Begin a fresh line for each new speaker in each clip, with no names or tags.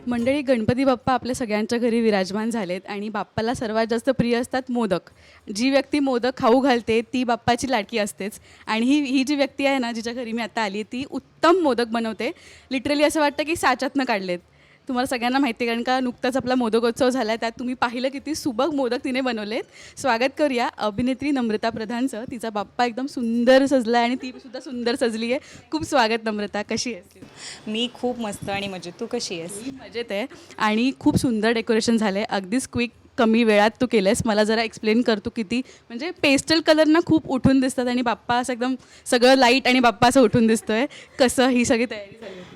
मंडळी, गणपती बाप्पा आपल्या सगळ्यांच्या घरी विराजमान झालेत आणि बाप्पाला सर्वात जास्त प्रिय असतात मोदक. जी व्यक्ती मोदक खाऊ घालते ती बाप्पाची लाडकी असतेच. आणि ही ही जी व्यक्ती आहे ना, जिच्या घरी मी आता आली, ती उत्तम मोदक बनवते. लिटरली असं वाटतं की साच्यातनं काढलेत. तुम्हाला सगळ्यांना माहिती आहे, कारण का नुकताच आपला मोदकोत्सव झाला आहे, त्यात तुम्ही पाहिलं किती सुबक मोदक तिने बनवलेत. स्वागत करूया अभिनेत्री नम्रता प्रधानचं. तिचा बाप्पा एकदम सुंदर सजला आहे आणि ती सुद्धा सुंदर सजली आहे. खूप स्वागत नम्रता, कशी आहेस?
मी खूप मस्त आणि मजेत. तू कशी आहेस?
मी मजेत आहे आणि खूप सुंदर डेकोरेशन झालं आहे. अगदीच क्विक कमी वेळात तू केलं आहेस. मला जरा एक्सप्लेन करतो किती, म्हणजे पेस्टल कलरना खूप उठून दिसतात आणि बाप्पा असं एकदम सगळं लाईट आणि बाप्पा असं उठून दिसतोय. कसं ही सगळी तयारी झाली होती?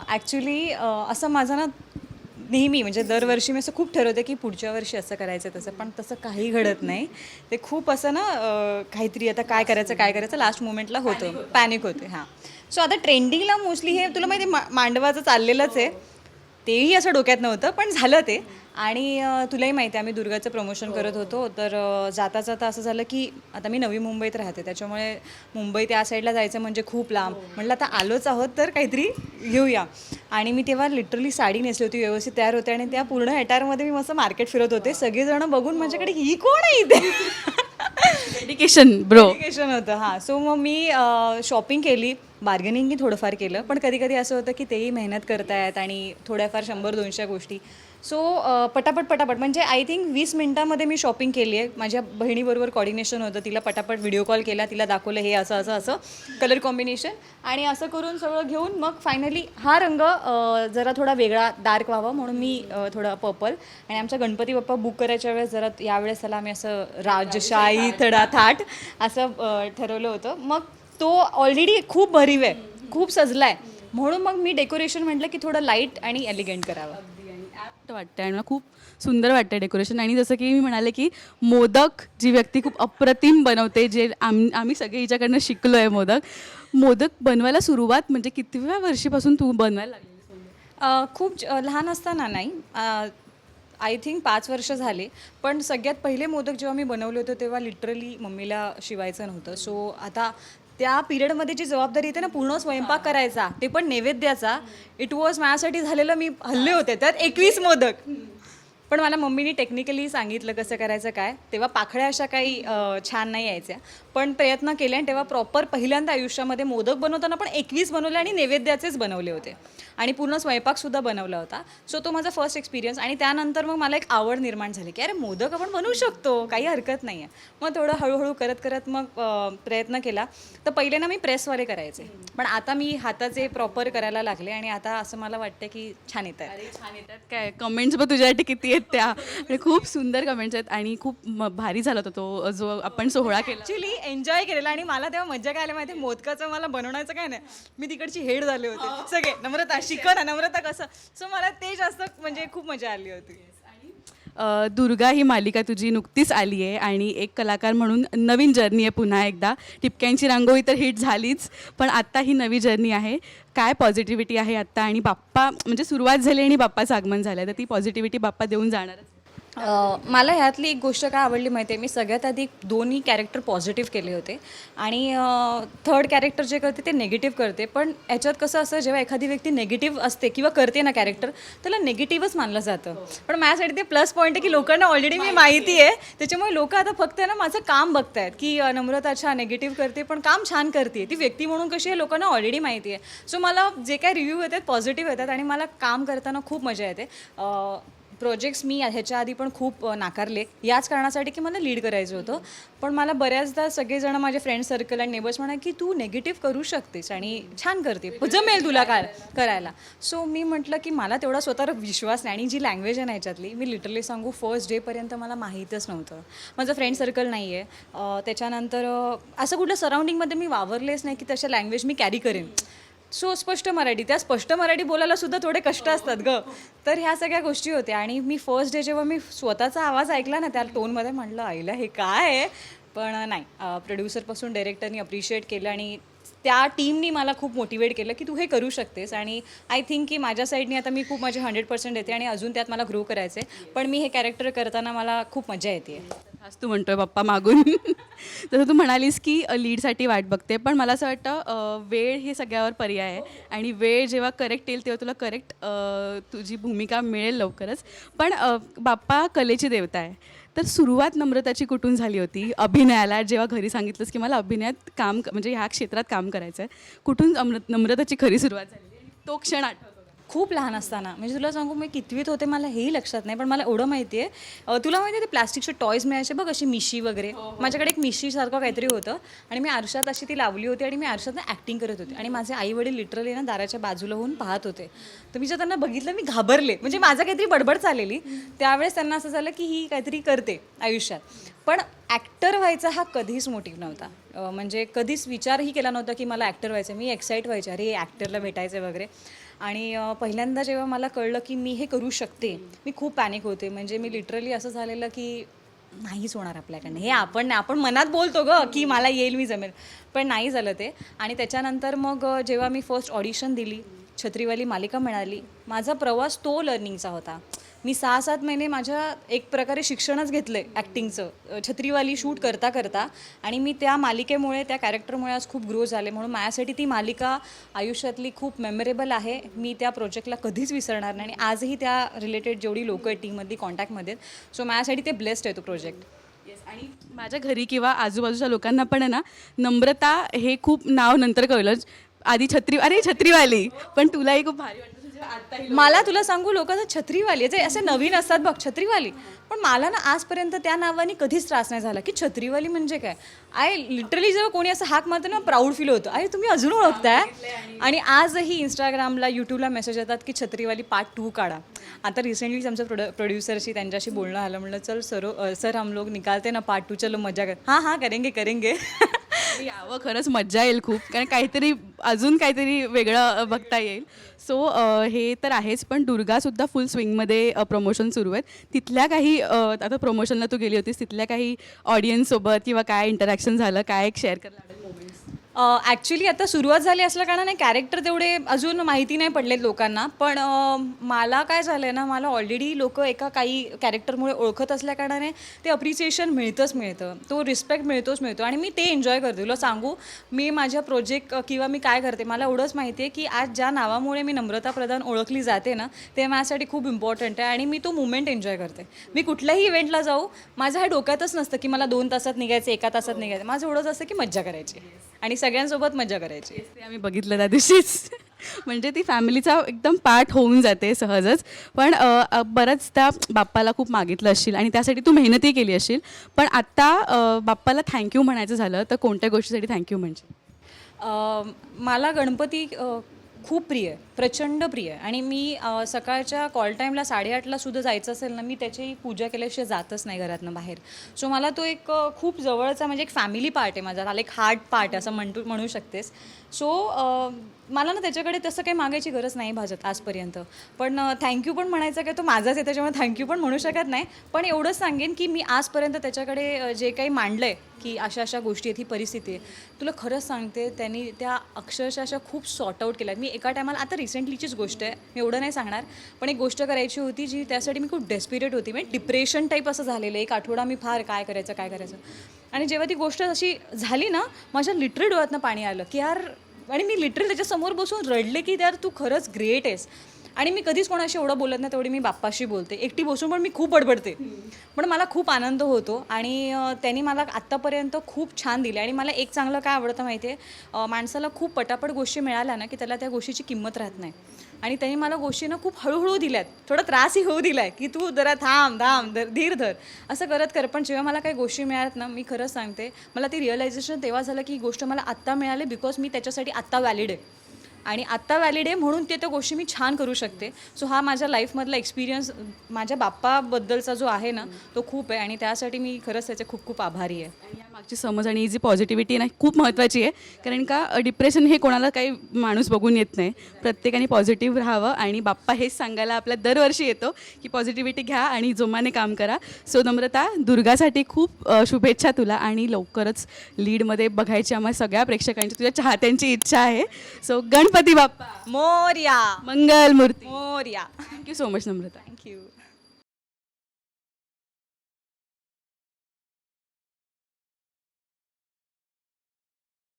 ॲक्च्युली असं माझं ना नेहमी म्हणजे दरवर्षी मी असं खूप ठरवते की पुढच्या वर्षी असं करायचं तसं, पण तसं काही घडत नाही. ते खूप असं ना काहीतरी आता काय करायचं लास्ट मोमेंटला होतं, पॅनिक होते. हां, सो आता ट्रेंडिंगला मोस्टली हे तुला माहिती आहे मांडवाचं चाललेलंच आहे. तेही असं डोक्यात नव्हतं पण झालं ते. आणि तुलाही माहिती आहे आम्ही दुर्गाचं प्रमोशन करत होतो, तर जाता जाता असं झालं की आता मी नवी मुंबईत राहते, त्याच्यामुळे मुंबई त्या साईडला जायचं म्हणजे खूप लांब. म्हटलं आता आलोच आहोत तर काहीतरी घेऊया. आणि मी तेव्हा लिटरली साडी नेसली होती, व्यवस्थित तयार होते आणि त्या पूर्ण अटायरमध्ये मी मस्त मार्केट फिरत होते. सगळेजण बघून माझ्याकडे ही कोण आहे इथे.
Dedication bro.
डेडिकेशन होतं. हां, सो मग मी शॉपिंग केली, बार्गेनिंगही थोडंफार केलं, पण कधी कधी असं होतं की तेही मेहनत करतायत आणि थोड्याफार 100-200 गोष्टी. सो पटापट म्हणजे आय थिंक 20 मिनटामध्ये मी शॉपिंग केली आहे. माझ्या बहिणीबरोबर कॉर्डिनेशन होतं, तिला पटापट व्हिडिओ कॉल केला, तिला दाखवलं हे असं असं असं कलर कॉम्बिनेशन, आणि असं करून सगळं घेऊन मग फायनली हा रंग जरा थोडा वेगळा डार्क व्हावा म्हणून मी थोडा पर्पल. आणि आमचा गणपती बाप्पा बुक करायच्या वेळेस जरा यावेळेस त्याला आम्ही असं राजशाही थोडा थाट असं ठरवलं होतं. मग तो ऑलरेडी खूप भरीव आहे, खूप सजला आहे, म्हणून मग मी डेकोरेशन म्हटलं की थोडं लाईट आणि एलिगंट करावं.
ॲप्ट वाटतं आणि मला खूप सुंदर वाटतं डेकोरेशन. आणि जसं की मी म्हणाले की मोदक जी व्यक्ती खूप अप्रतिम बनवते, जे आम्ही सगळे हिच्याकडनं शिकलो आहे. मोदक बनवायला सुरुवात म्हणजे कितव्या वर्षीपासून तू बनवायला लागली?
खूप लहान असताना नाही, आय थिंक 5 वर्ष झाले. पण सगळ्यात पहिले मोदक जेव्हा मी बनवले होते तेव्हा लिटरली मम्मीला शिवायचं नव्हतं. सो आता त्या पिरियडमध्ये जी जबाबदारी येते ना पूर्ण स्वयंपाक करायचा, ते पण नैवेद्याचा, इट वॉज माझ्यासाठी झालेलं. मी हल्ले होते त्यात 21 मोदक. पण मला मम्मीने टेक्निकली सांगितलं कसं करायचं काय. तेव्हा पाखड्या अशा काही छान नाही यायच्या, पण प्रयत्न केले आणि तेव्हा प्रॉपर पहिल्यांदा आयुष्यामध्ये मोदक बनवताना पण 21 बनवले आणि नैवेद्याचेच बनवले होते आणि पूर्ण स्वयंपाकसुद्धा बनवला होता. सो तो माझा फर्स्ट एक्सपिरियन्स. आणि त्यानंतर मग मला एक आवड निर्माण झाली की अरे मोदक आपण बनवू शकतो, काही हरकत नाही आहे. मग थोडं हळूहळू करत करत मग प्रयत्न केला. तर पहिले ना मी प्रेसवाले करायचे, पण आता मी हाताचे प्रॉपर करायला लागले आणि आता असं मला वाटतं की छान येत आहे.
अरे छान येतात काय कमेंट्स, बघ तुझ्यासाठी किती आहेत त्या. आणि खूप सुंदर कमेंट्स आहेत आणि खूप भारी झाला होता तो जो आपण सोहळा केला.
ॲक्च्युली एन्जॉय केलेला. आणि मला तेव्हा मजा काय आली माहिती आहे, मोदकाचं मला बनवण्याचं काय नाही, मी तिकडची हेड झाले होते सगळे. नम्रता शिकव ना, नम्रता कसं. सो मला ते जास्त म्हणजे खूप मजा आली होती.
दुर्गा ही मालिका तुझी नुकतीच आली आहे आणि एक कलाकार म्हणून नवीन जर्नी आहे. पुन्हा एकदा टिपक्यांची रांगोळी तर हिट झालीच, पण आत्ता ही नवी जर्नी आहे. काय पॉझिटिव्हिटी आहे आत्ता? आणि बाप्पा म्हणजे सुरुवात झाली आणि बाप्पाचं आगमन झालं आहे, तर ती पॉझिटिव्हिटी बाप्पा देऊन जाणारच.
मला ह्यातली एक गोष्ट काय आवडली माहिती आहे, मी सगळ्यात आधी दोन्ही कॅरेक्टर पॉझिटिव्ह केले होते आणि थर्ड कॅरेक्टर जे करते ते नेगेटिव्ह करते. पण ह्याच्यात कसं असं, जेव्हा एखादी व्यक्ती नेगेटिव्ह असते किंवा करते ना कॅरेक्टर, त्याला नेगेटिव्हच मानलं जातं. पण माझ्यासाठी ते प्लस पॉईंट आहे की लोकांना ऑलरेडी मी माहिती आहे, त्याच्यामुळे लोक आता फक्त ना माझं काम बघतायत की नम्रता अच्छा नेगेटिव्ह करते पण काम छान करते, ती व्यक्ती म्हणून कशी आहे लोकांना ऑलरेडी माहिती आहे. सो मला जे काय रिव्ह्यू येतात पॉझिटिव्ह येतात आणि मला काम करताना खूप मजा येते. प्रोजेक्ट्स मी ह्याच्या आधी पण खूप नाकारले याच कारणासाठी की मला लीड करायचं होतं. पण मला बऱ्याचदा सगळेजण माझे फ्रेंड सर्कल आणि नेबर्स म्हणा की तू नेगेटिव्ह करू शकतेस आणि छान करते, जमेल तुला करायला. सो मी म्हटलं की मला तेवढा स्वतःवर विश्वास नाही. आणि जी लँग्वेज आहे ना ह्याच्यातली, मी लिटरली सांगू फर्स्ट डेपर्यंत मला माहीतच नव्हतं. माझं फ्रेंड सर्कल नाही आहे, त्याच्यानंतर असं कुठलं सराउंडिंगमध्ये मी वावरलेच नाही की तशा लँग्वेज मी कॅरी करेन. सो स्पष्ट मराठी, त्या स्पष्ट मराठी बोलायला सुद्धा थोडे कष्ट असतात ग. तर ह्या सगळ्या गोष्टी होत्या. आणि मी फर्स्ट डे जेव्हा मी स्वतःचा आवाज ऐकला ना त्या टोनमध्ये, म्हटलं आईला हे काय आहे. पण नाही, प्रोड्युसरपासून डायरेक्टरनी अप्रिशिएट केलं आणि त्या टीमनी मला खूप मोटिवेट केलं की तू हे करू शकतेस. आणि आय थिंक की माझ्या साईडनी आता मी खूप माझे 100% देते आणि अजून त्यात मला ग्रो करायचं आहे. पण मी हे कॅरेक्टर करताना मला खूप मजा येते.
आज तू म्हणतोय पप्पा मागून. तसं तू म्हणालीस की लीडसाठी वाट बघते, पण मला असं वाटतं वेळ हे सगळ्यावर पर्याय आहे आणि वेळ जेव्हा करेक्ट येईल तेव्हा तुला करेक्ट तुझी भूमिका मिळेल लवकरच. पण बाप्पा कलेची देवता आहे, तर सुरुवात नम्रताची कुठून झाली होती अभिनयाला? जेव्हा घरी सांगितलंस की मला अभिनयात काम म्हणजे ह्या क्षेत्रात काम करायचं आहे, कुठून नम्रताची खरी सुरुवात झाली आणि तो क्षण आठवतो का?
खूप लहान असताना, म्हणजे तुला सांगू मी कितवीत होते मला हेही लक्षात नाही, पण मला एवढं माहिती आहे, तुला माहिती आहे ते प्लास्टिकचे टॉयज मिळायचे बघ, अशी मिशी वगैरे. माझ्याकडे एक मिशीसारखं काहीतरी होतं आणि मी आरशात अशी ती लावली होती आणि मी आरशात ॲक्टिंग करत होते आणि माझे आई वडील लिटरली ना दाराच्या बाजूला होऊन पाहत होते. तर मी जेव्हा त्यांना बघितलं मी घाबरले, म्हणजे माझा काहीतरी बडबड चाललेली. त्यावेळेस त्यांना असं झालं की ही काहीतरी करते आयुष्यात. पण ॲक्टर व्हायचा हा कधीच मोटिव्ह नव्हता, म्हणजे कधीच विचारही केला नव्हता की मला ॲक्टर व्हायचं. मी एक्साईट व्हायचे, अरे ॲक्टरला भेटायचं वगैरे. आणि पहिल्यांदा जेव्हा मला कळलं की मी हे करू शकते, मी खूप पॅनिक होते. म्हणजे मी लिटरली असं झालेलं की नाहीच होणार आपल्याकडनं हे, आपण मनात बोलतो ग की मला येईल, मी जमेल, पण नाही झालं ते. आणि त्याच्यानंतर मग जेव्हा मी फर्स्ट ऑडिशन दिली, छत्रीवाली मालिका मिळाली, माझा प्रवास तो लर्निंगचा होता. मी 6-7 महिने माझ्या एक प्रकारे शिक्षणच घेतलं आहे ॲक्टिंगचं, छत्रीवाली शूट करता करता. आणि मी त्या मालिकेमुळे, त्या कॅरेक्टरमुळे आज खूप ग्रो झाले. म्हणून माझ्यासाठी ती मालिका आयुष्यातली खूप मेमोरेबल आहे. मी त्या प्रोजेक्टला कधीच विसरणार नाही आणि आजही त्या रिलेटेड जेवढी लोकं आहेत टीममधली कॉन्टॅक्टमध्ये आहेत. सो माझ्यासाठी ते ब्लेस्ड आहे तो प्रोजेक्ट.
येस. आणि माझ्या घरी किंवा आजूबाजूच्या लोकांना पण आहे ना, नम्रता हे खूप नाव नंतर कळलं. आधी अरे छत्रीवाली, पण तुलाही खूप भारी वाटतं जेव्हा आता
मला तुला सांगू, लोकांचं छत्रीवाली जे असे नवीन असतात बघ, छत्रीवाली. पण मला ना आजपर्यंत त्या नावाने कधीच त्रास नाही झाला की छत्रीवाली म्हणजे काय. लिटरली जेव्हा कोणी असं हाक मारतं ना, प्राऊड फील होतं, अरे तुम्ही अजून ओळखताय. आणि आजही इंस्टाग्रामला, यूट्यूबला मेसेज येतात की छत्रीवाली पार्ट 2 काढा. आता रिसेंटलीच आमच्या प्रोड्युसरशी त्यांच्याशी बोलणं आलं. म्हणलं चल सर हम लोग निकालते ना पार्ट 2, चलो मजा कर. हां करेंगे.
यावं, खरंच मज्जा येईल खूप, कारण काहीतरी अजून काहीतरी वेगळं बघता येईल. सो हे तर आहेच, पण दुर्गासुद्धा फुल स्विंगमध्ये प्रमोशन सुरू आहेत. तिथल्या काही आता प्रमोशनला तू गेली होतीस, तिथल्या काही ऑडियन्ससोबत किंवा काय इंटरॅक्शन झालं, काय एक शेअर करायला आवडेल मोमेंट्स?
ॲक्च्युली आता सुरुवात झाली असल्या कारणाने कॅरेक्टर तेवढे अजून माहिती नाही पडलेत लोकांना. पण मला काय झालं आहे ना, मला ऑलरेडी लोकं एका काही कॅरेक्टरमुळे ओळखत असल्या कारणाने ते अप्रिसिएशन मिळतं, तो रिस्पेक्ट मिळतो आणि मी ते एन्जॉय करते. तुला सांगू, मी माझ्या प्रोजेक्ट किंवा मी काय करते, मला एवढंच माहिती आहे की आज ज्या नावामुळे मी नम्रता प्रधान ओळखली जाते ना, ते माझ्यासाठी खूप इम्पॉर्टंट आहे आणि मी तो मुमेंट एन्जॉय करते. मी कुठल्याही इव्हेंटला जाऊ, माझं हे डोक्यातच नसतं की मला 2 तासात निघायचं, 1 तासात निघायचं. माझं एवढंच असतं की मज्जा करायची आणि सगळ्यांसोबत मजा करायची.
ते आम्ही बघितलं त्या दिवशीच. म्हणजे ती फॅमिलीचा एकदम पार्ट होऊन जाते सहजच. पण बरंचदा बाप्पाला खूप मागितलं असशील आणि त्यासाठी तू मेहनतही केली असशील. पण आत्ता बाप्पाला थँक्यू म्हणायचं झालं तर कोणत्या गोष्टीसाठी थँक्यू म्हणशील?
मला गणपती खूप प्रिय आहे, प्रचंड प्रिय आहे. आणि मी सकाळच्या कॉल टाईमला 8:30ला सुद्धा जायचं असेल ना, मी त्याची पूजा केल्याशिवाय जातच नाही घरातनं बाहेर. सो मला तो एक खूप जवळचा, म्हणजे एक फॅमिली पार्ट आहे माझा, मला एक हार्ट पार्ट असं म्हणू शकतेस. सो मला ना त्याच्याकडे तसं काही मागायची गरज नाही भाजत आजपर्यंत. पण थँक्यू पण म्हणायचं काय, तो माझाच आहे त्याच्यामुळे थँक्यू पण म्हणू शकत नाही. पण एवढंच सांगेन की मी आजपर्यंत त्याच्याकडे जे काही मांडलं आहे की अशा गोष्टी आहेत, ही परिस्थिती आहे, तुला खरंच सांगते त्यांनी त्या अक्षरशः अशा खूप सॉर्ट आऊट केल्या. मी एका टायमाला, आता रिसेंटलीचीच गोष्ट आहे, मी एवढं नाही सांगणार, पण एक गोष्ट करायची होती जी त्यासाठी मी खूप डेस्पिरेट होती. म्हणजे डिप्रेशन टाईप असं झालेलं, एक आठवडा मी फार काय करायचं. आणि जेव्हा ती गोष्ट अशी झाली ना, माझ्या लिटरली डोळ्यातनं पाणी आलं की यार, आणि मी लिटरली त्याच्यासमोर बसून रडले की यार तू खरंच ग्रेट आहेस. आणि मी कधीच कोणाशी एवढं बोलत नाही तेवढी मी बाप्पाशी बोलते. एकटी बसून पण मी खूप बडबडते, पण मला खूप आनंद होतो. आणि त्यांनी मला आत्तापर्यंत खूप छान दिले. आणि मला एक चांगलं काय आवडतं माहिती आहे, माणसाला खूप पटापट गोष्टी मिळाल्या ना की त्याला त्या गोष्टीची किंमत राहत नाही. आणि त्यांनी मला गोष्टी ना खूप हळूहळू दिल्यात, थोडा त्रासही होऊ दिला आहे की तू जरा थांब धीर धर, असं करत. पण जेव्हा मला काही गोष्टी मिळाल्यात ना, मी खरंच सांगते, मला ती रिअलायझेशन तेव्हा झालं की ही गोष्ट मला आत्ता मिळाली बिकॉज मी त्याच्यासाठी आत्ता व्हॅलिड आहे. आणि आत्ता व्हॅलिड आहे म्हणून ते त्या गोष्टी मी छान करू शकते. सो हा माझ्या लाईफमधला एक्सपिरियन्स माझ्या बाप्पाबद्दलचा जो आहे ना, तो खूप आहे. आणि त्यासाठी मी खरंच त्याचे खूप खूप आभारी आहे.
आणि या मागची समज आणि ही जी पॉझिटिव्हिटी ना, खूप महत्त्वाची आहे. कारण का डिप्रेशन हे कोणाला काही माणूस बघून येत नाही. प्रत्येकाने पॉझिटिव्ह राहावं आणि बाप्पा हेच सांगायला आपल्या दरवर्षी येतो की पॉझिटिव्हिटी घ्या आणि जोमाने काम करा. सो नम्रता, दुर्गासाठी खूप शुभेच्छा तुला आणि लवकरच लीडमध्ये बघायची आम्हा सगळ्या प्रेक्षकांची, तुझ्या चाहत्यांची इच्छा आहे. सो गणपती बाप्पा
मोरया,
मंगल मूर्ती.
मोरया.
थँक्यू सो मच नम्रता.
थँक्यू.